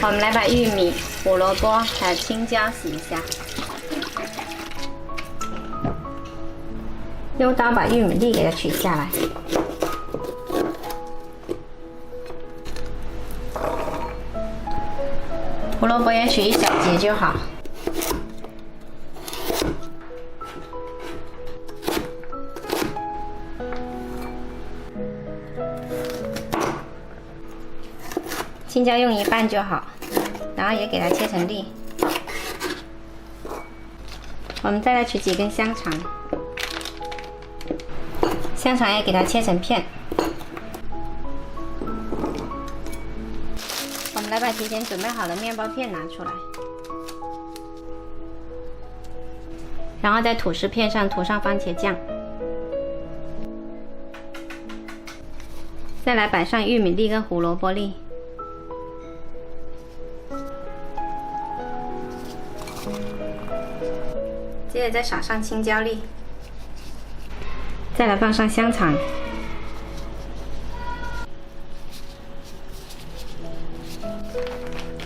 我们来把玉米、胡萝卜还有青椒洗一下，用刀把玉米粒给它取下来。胡萝卜也取一小节就好。青椒用一半就好，然后也给它切成粒。我们再来取几根香肠，香肠也给它切成片。我们来把提前准备好的面包片拿出来，然后在吐司片上涂上番茄酱，再来摆上玉米粒跟胡萝卜粒。接着再撒上青椒粒，再来放上香肠，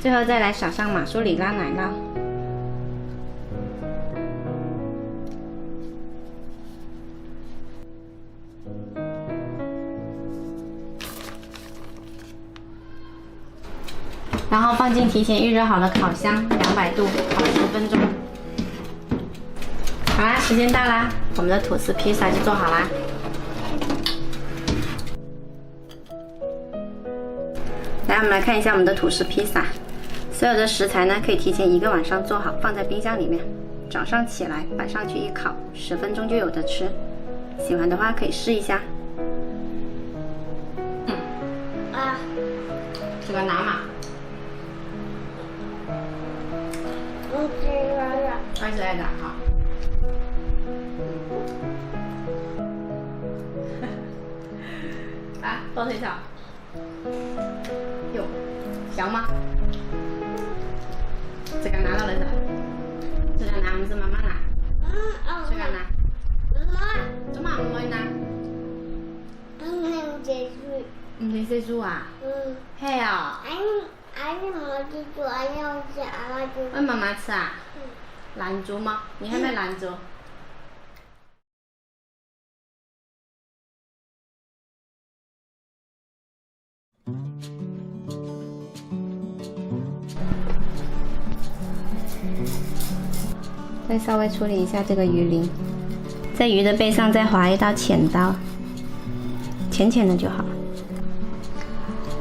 最后再来撒上马苏里拉奶酪，然后放进提前预热好的烤箱，200度烤10分钟。好啦，时间到啦，我们的吐司披萨就做好啦。来，我们来看一下我们的吐司披萨。所有的食材呢，可以提前1个晚上做好，放在冰箱里面。早上起来摆上去一烤，10分钟就有得吃。喜欢的话可以试一下。这个拿嘛。二十来的好。啊，多腿草。哟，香吗？这个拿到了噻，这个拿，我们是妈妈拿。这个拿。做嘛唔可以拿？唔使洗煮啊？系啊。喂妈妈吃啊？兰州吗？你还没兰州？再稍微处理一下这个鱼鳞，在鱼的背上再划一道浅刀，浅浅的就好，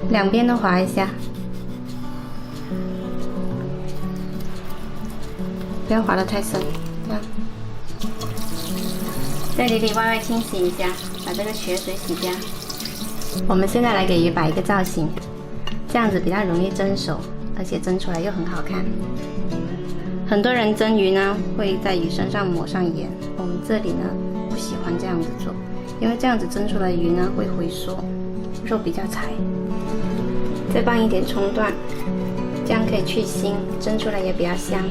两边都划一下，不要划得太深，这样，再里里外外清洗一下，把这个血水洗掉。我们现在来给鱼摆一个造型，这样子比较容易蒸熟，而且蒸出来又很好看。很多人蒸鱼呢，会在鱼身上抹上盐，我们这里呢不喜欢这样子做，因为这样子蒸出来的鱼呢会回缩，肉比较柴。再放一点葱段，这样可以去腥，蒸出来也比较香。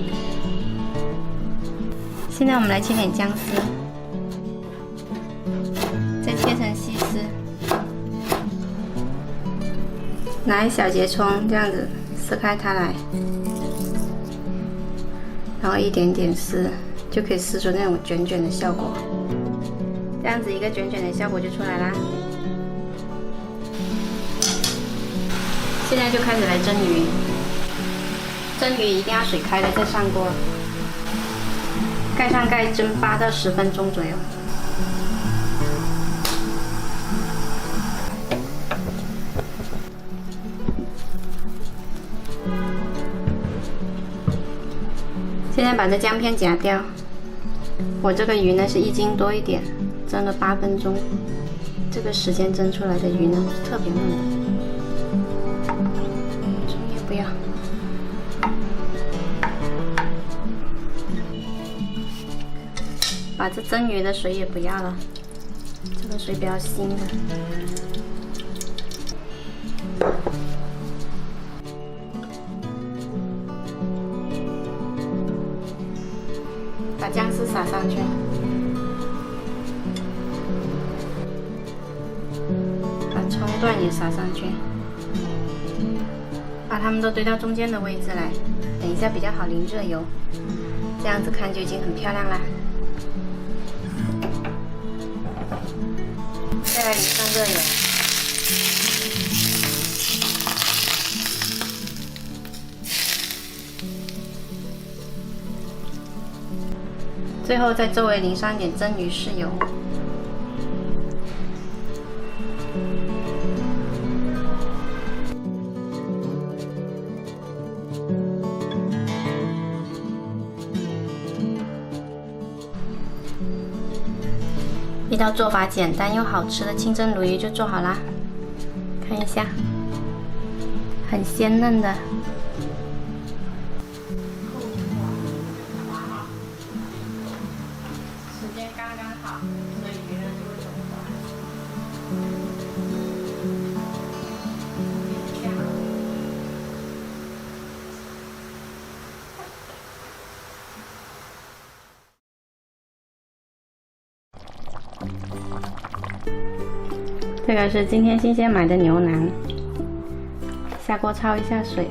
现在我们来切点姜丝，再切成细丝，拿一小节葱，这样子撕开它来。然后一点点撕，就可以撕出那种卷卷的效果。这样子一个卷卷的效果就出来啦。现在就开始来蒸鱼。蒸鱼一定要水开了再上锅，盖上盖蒸8到10分钟左右。现在把这姜片夹掉。我这个鱼呢是1斤多一点，蒸了8分钟。这个时间蒸出来的鱼呢是特别嫩的。葱也不要。把这蒸鱼的水也不要了，这个水比较腥的。把姜丝撒上去，把葱段也撒上去，把把它们都堆到中间的位置来，等一下比较好淋热油，这样子看就已经很漂亮啦。再来淋上热油，最后在周围淋上一点蒸鱼豉油。一道做法简单又好吃的清蒸鲈鱼就做好啦，看一下，很鲜嫩的。时间刚刚好，所以鱼呢就会走滑。这个是今天新鲜买的牛腩，下锅焯一下水。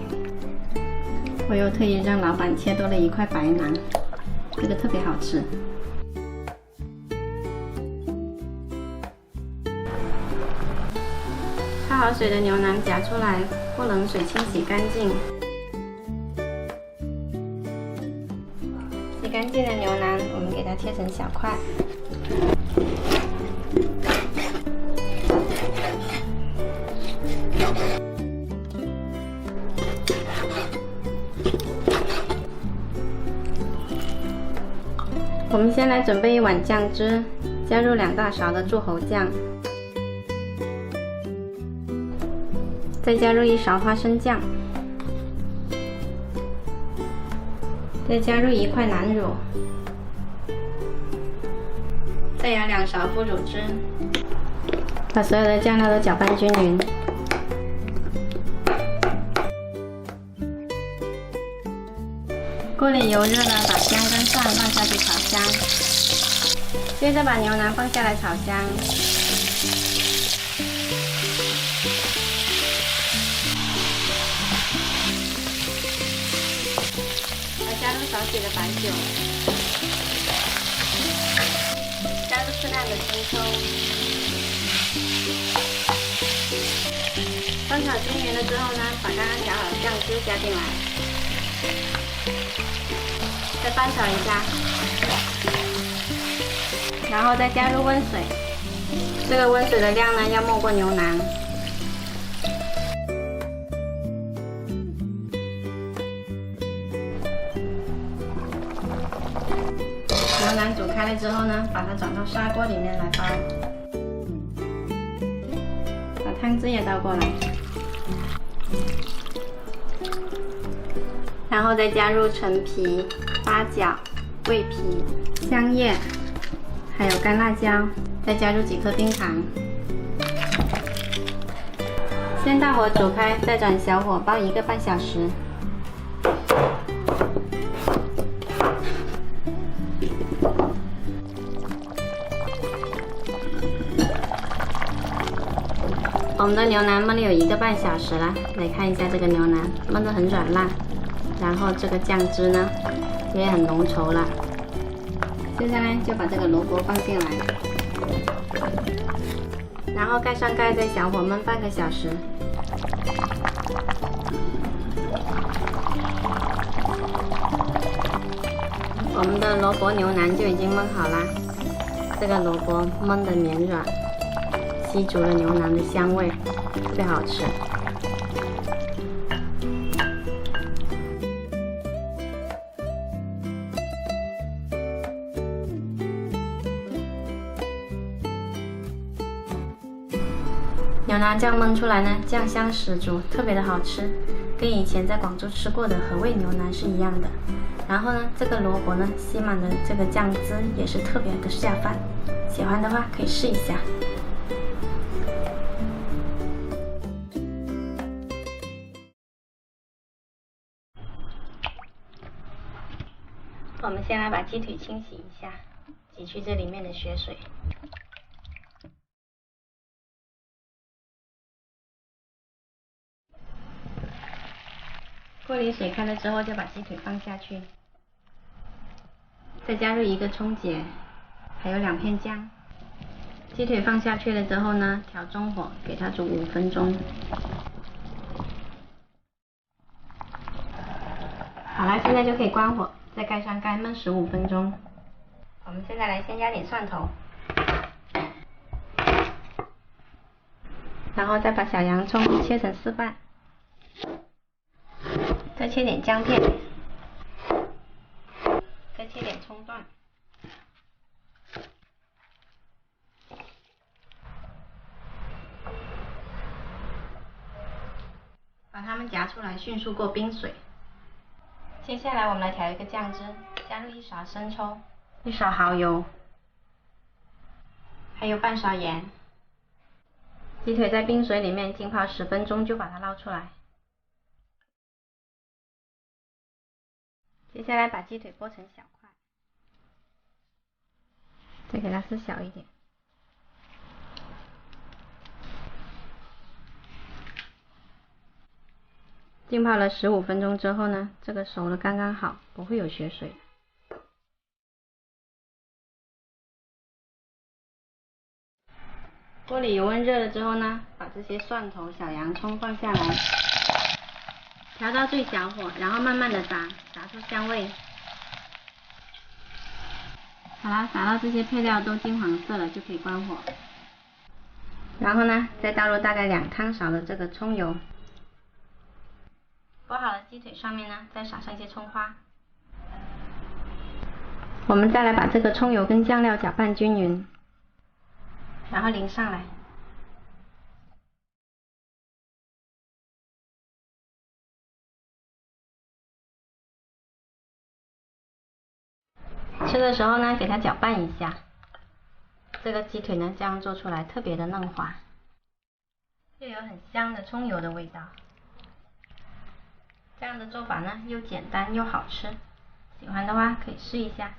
我又特意让老板切多了一块白腩，这个特别好吃。焯好水的牛腩夹出来，过冷水清洗干净。洗干净的牛腩，我们给它切成小块。我们先来准备一碗酱汁，加入2大勺的柱侯酱，再加入1勺花生酱，再加入1块腩乳，再舀2勺腐乳汁，把所有的酱料都搅拌均匀。锅里油热了，把姜跟蒜放下去炒香，接着把牛腩放下来炒香，再加入少许的白酒，加入适量的生抽，翻炒均匀了之后呢，把刚刚调好的酱汁加进来。再翻炒一下，然后再加入温水。这个温水的量呢，要没过牛腩。牛腩煮开了之后呢，把它转到砂锅里面来煲，把汤汁也倒过来。然后再加入陈皮、八角、桂皮、香叶，还有干辣椒，再加入几颗冰糖。先大火煮开，再转小火煲1个半小时。我们的牛腩焖了有1个半小时了，来看一下这个牛腩焖得很软烂。然后这个酱汁呢也很浓稠了，接下来就把这个萝卜放进来，然后盖上盖，在小火焖半个小时。我们的萝卜牛腩就已经焖好啦，这个萝卜焖得绵软，吸足了牛腩的香味，特别好吃。牛腩酱焖出来呢，酱香十足，特别的好吃，跟以前在广州吃过的和味牛腩是一样的。然后呢，这个萝卜呢吸满了这个酱汁，也是特别的下饭。喜欢的话可以试一下。我们先来把鸡腿清洗一下，挤去这里面的血水。锅里水开了之后，就把鸡腿放下去，再加入1个葱节，还有2片姜。鸡腿放下去了之后呢，调中火，给它煮5分钟。好了，现在就可以关火，再盖上盖焖15分钟。我们现在来先加点蒜头，然后再把小洋葱切成4瓣，再切点姜片，再切点葱段，把它们夹出来，迅速过冰水。接下来我们来调一个酱汁，加入1勺生抽、1勺蚝油，还有半勺盐。鸡腿在冰水里面浸泡10分钟，就把它捞出来。接下来把鸡腿剥成小块，再给它撕小一点。浸泡了15分钟之后呢，这个熟了刚刚好，不会有血水。锅里油温热了之后呢，把这些蒜头、小洋葱放下来，调到最小火，然后慢慢的炸，炸出香味。好了，炸到这些配料都金黄色了，就可以关火。然后呢，再倒入大概2汤勺的这个葱油。剥好了鸡腿上面呢，再撒上一些葱花。我们再来把这个葱油跟酱料搅拌均匀，然后淋上来。吃的时候呢，给它搅拌一下。这个鸡腿呢，这样做出来特别的嫩滑，又有很香的葱油的味道。这样的做法呢，又简单又好吃，喜欢的话可以试一下。